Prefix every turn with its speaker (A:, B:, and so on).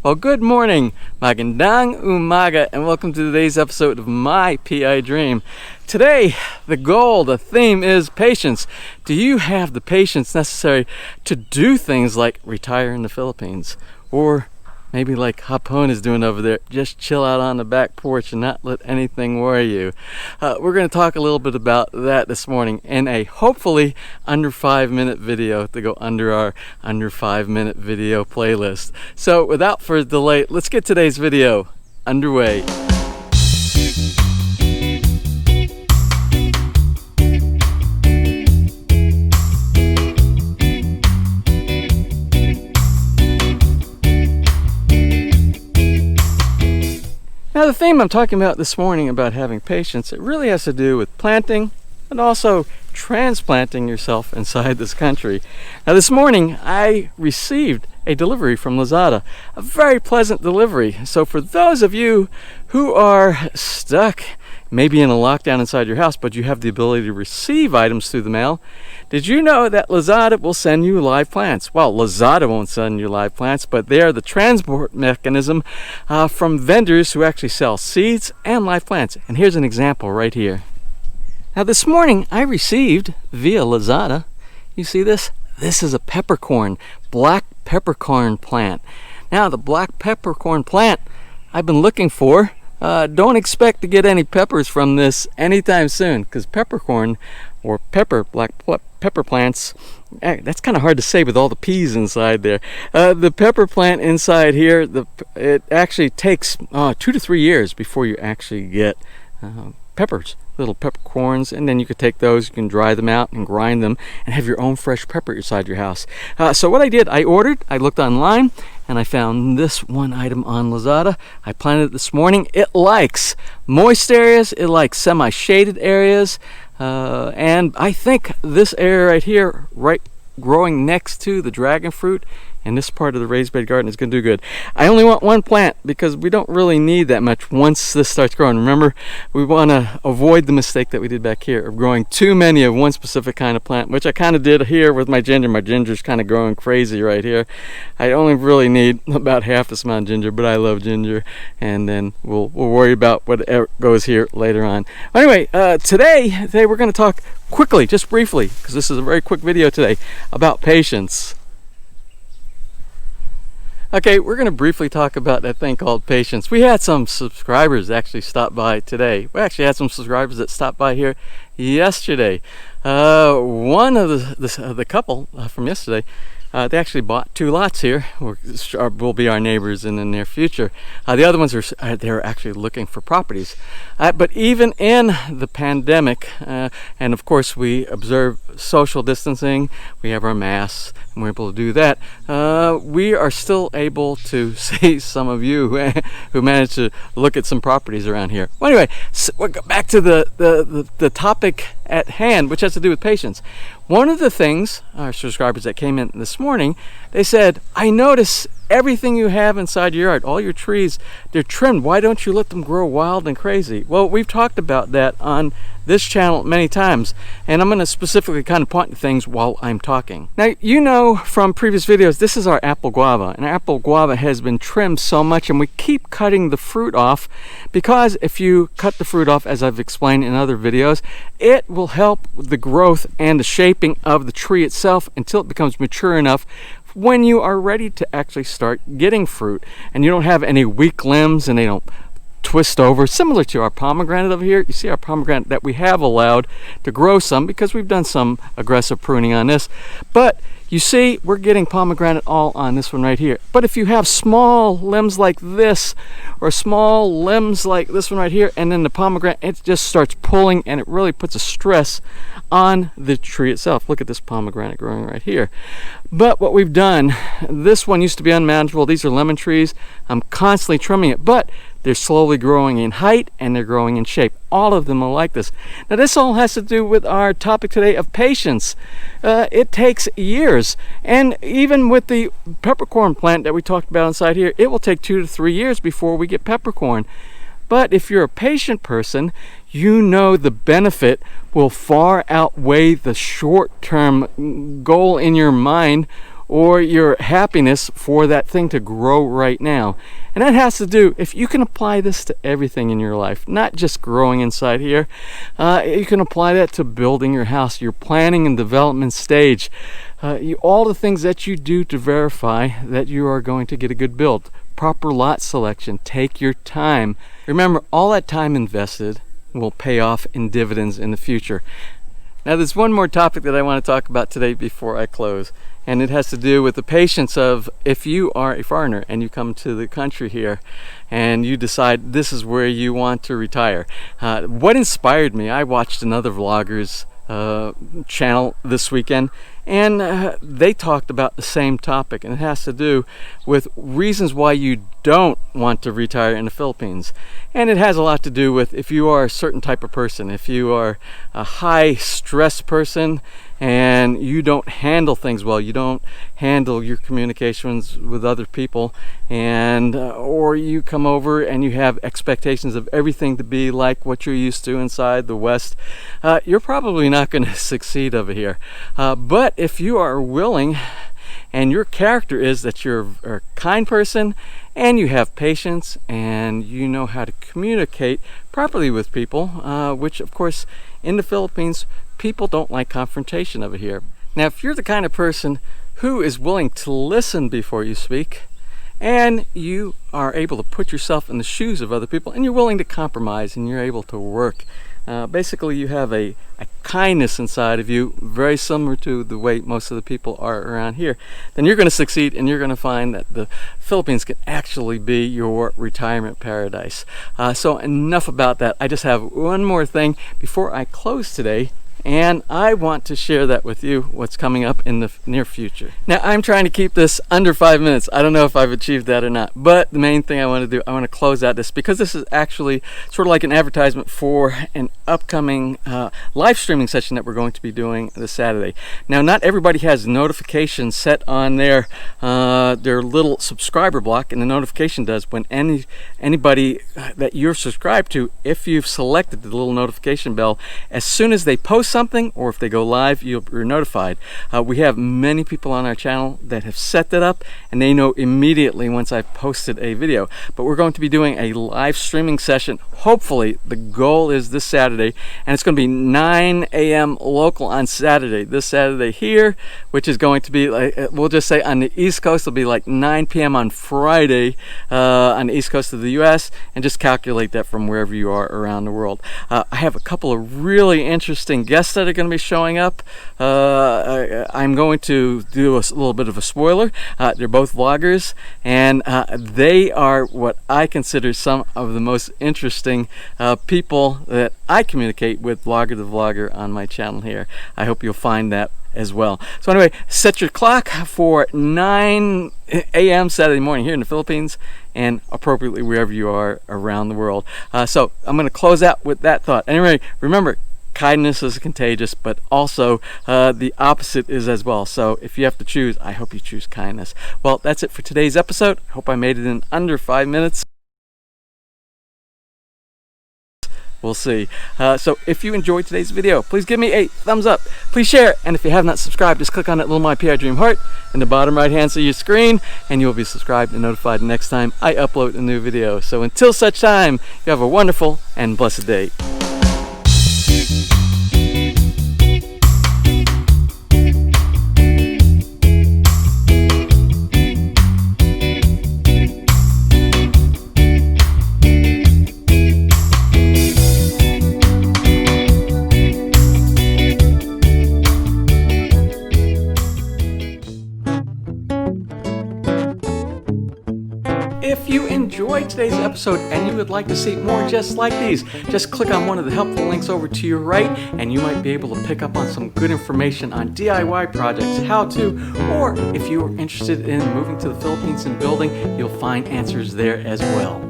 A: Well, good morning, magandang umaga, and welcome to today's episode of My PI Dream. Today, the theme is patience. Do you have the patience necessary to do things like retire in the Philippines? Or maybe like Hapon is doing over there, just chill out on the back porch and not let anything worry you. We're going to talk a little bit about that this morning in a hopefully under 5-minute video to go under our under 5-minute video playlist. So without further delay, let's get today's video underway. Now the theme I'm talking about this morning about having patience, it really has to do with planting and also transplanting yourself inside this country. Now this morning I received a delivery from Lazada, a very pleasant delivery. So for those of you who are stuck maybe in a lockdown inside your house, but you have the ability to receive items through the mail, did you know that Lazada will send you live plants? Well, Lazada won't send you live plants, but they are the transport mechanism from vendors who actually sell seeds and live plants. And here's an example right here. Now this morning I received via Lazada, you see this? This is a peppercorn, black peppercorn plant. Now the black peppercorn plant I've been looking for. Don't expect to get any peppers from this anytime soon, because peppercorn or black pepper plants, that's kind of hard to say with all the peas inside there. The pepper plant inside here, it actually takes 2 to 3 years before you actually get peppers, little peppercorns, and then you could take those, you can dry them out and grind them and have your own fresh pepper inside your house. So what I did, I looked online and I found this one item on Lazada. I planted it this morning. It likes moist areas, it likes semi-shaded areas, and I think this area right here, right growing next to the dragon fruit, and this part of the raised bed garden is going to do good. I only want one plant because we don't really need that much once this starts growing. Remember, we want to avoid the mistake that we did back here of growing too many of one specific kind of plant, which I kind of did here with my ginger. My ginger's kind of growing crazy right here. I only really need about half this amount of ginger, but I love ginger, and then we'll worry about what goes here later on. Anyway, today we're going to talk quickly, just briefly, because this is a very quick video today, about patience. Okay, we're going to briefly talk about that thing called patience. We had some subscribers actually stop by today. We actually had some subscribers that stopped by here yesterday. One of the couple from yesterday, they actually bought 2 lots here, will be our neighbors in the near future. The other ones they're actually looking for properties. But even in the pandemic, and of course we observe social distancing, we have our masks, and we're able to do that. We are still able to see some of you who managed to look at some properties around here. Well, anyway, so we'll go back to the topic at hand, which has to do with patience. One of the things, our subscribers that came in this morning, they said, I notice everything you have inside your yard, all your trees, they're trimmed. Why don't you let them grow wild and crazy? Well, we've talked about that on this channel many times, and I'm going to specifically kind of point to things while I'm talking. Now, you know from previous videos, this is our apple guava, and our apple guava has been trimmed so much, and we keep cutting the fruit off, because if you cut the fruit off, as I've explained in other videos, it will help the growth and the shaping of the tree itself until it becomes mature enough when you are ready to actually start getting fruit, and you don't have any weak limbs and they don't twist over, similar to our pomegranate over here. You see our pomegranate that we have allowed to grow some because we've done some aggressive pruning on this, but you see we're getting pomegranate all on this one right here. But if you have small limbs like this or small limbs like this one right here, and then the pomegranate, it just starts pulling and it really puts a stress on the tree itself. Look at this pomegranate growing right here. But what we've done, this one used to be unmanageable. These are lemon trees. I'm constantly trimming it, but they're slowly growing in height and they're growing in shape. All of them are like this. Now this all has to do with our topic today of patience. It takes years, and even with the peppercorn plant that we talked about inside here, it will take 2 to 3 years before we get peppercorn. But if you're a patient person, you know the benefit will far outweigh the short-term goal in your mind or your happiness for that thing to grow right now. And that has to do, if you can apply this to everything in your life, not just growing inside here, you can apply that to building your house, your planning and development stage, all the things that you do to verify that you are going to get a good build. Proper lot selection, take your time. Remember, all that time invested will pay off in dividends in the future. Now there's one more topic that I want to talk about today before I close, and it has to do with the patience of, if you are a foreigner and you come to the country here and you decide this is where you want to retire. What inspired me, I watched another vlogger's channel this weekend, and they talked about the same topic, and it has to do with reasons why you don't want to retire in the Philippines. And it has a lot to do with if you are a certain type of person, if you are a high stress person and you don't handle things well, you don't handle your communications with other people, and or you come over and you have expectations of everything to be like what you're used to inside the West, you're probably not going to succeed over here. But if you are willing and your character is that you're a kind person and you have patience and you know how to communicate properly with people, which of course in the Philippines people don't like confrontation over here. Now if you're the kind of person who is willing to listen before you speak, and you are able to put yourself in the shoes of other people, and you're willing to compromise, and you're able to work, basically you have a kindness inside of you, very similar to the way most of the people are around here, then you're going to succeed, and you're going to find that the Philippines can actually be your retirement paradise. So enough about that. I just have one more thing before I close today, and I want to share that with you, what's coming up in the near future. Now I'm trying to keep this under 5 minutes. I don't know if I've achieved that or not, but the main thing I want to do, I want to close out this, because this is actually sort of like an advertisement for an upcoming live streaming session that we're going to be doing this Saturday. Now not everybody has notifications set on their little subscriber block, and the notification does when anybody that you're subscribed to, if you've selected the little notification bell, as soon as they post something or if they go live, you're notified. We have many people on our channel that have set that up, and they know immediately once I've posted a video. But we're going to be doing a live streaming session. Hopefully, the goal is this Saturday, and it's going to be 9 a.m. local on Saturday. This Saturday here, which is going to be, like, we'll just say on the East Coast, it'll be like 9 p.m. on Friday on the East Coast of the U.S., and just calculate that from wherever you are around the world. I have a couple of really interesting guests that are going to be showing up. I'm going to do a little bit of a spoiler. They're both vloggers, and they are what I consider some of the most interesting people that I communicate with, vlogger to vlogger, on my channel here. I hope you'll find that as well. So anyway, set your clock for 9 a.m. Saturday morning here in the Philippines, and appropriately wherever you are around the world. So I'm going to close out with that thought. Anyway, remember, kindness is contagious, but also the opposite is as well. So if you have to choose, I hope you choose kindness. Well, that's it for today's episode. I hope I made it in under 5 minutes. We'll see. So if you enjoyed today's video, please give me a thumbs up. Please share. And if you have not subscribed, just click on that little My PI Dream heart in the bottom right hand side of your screen, and you'll be subscribed and notified the next time I upload a new video. So until such time, you have a wonderful and blessed day. If you enjoyed today's episode and you would like to see more just like these, just click on one of the helpful links over to your right, and you might be able to pick up on some good information on DIY projects, how to, or if you are interested in moving to the Philippines and building, you'll find answers there as well.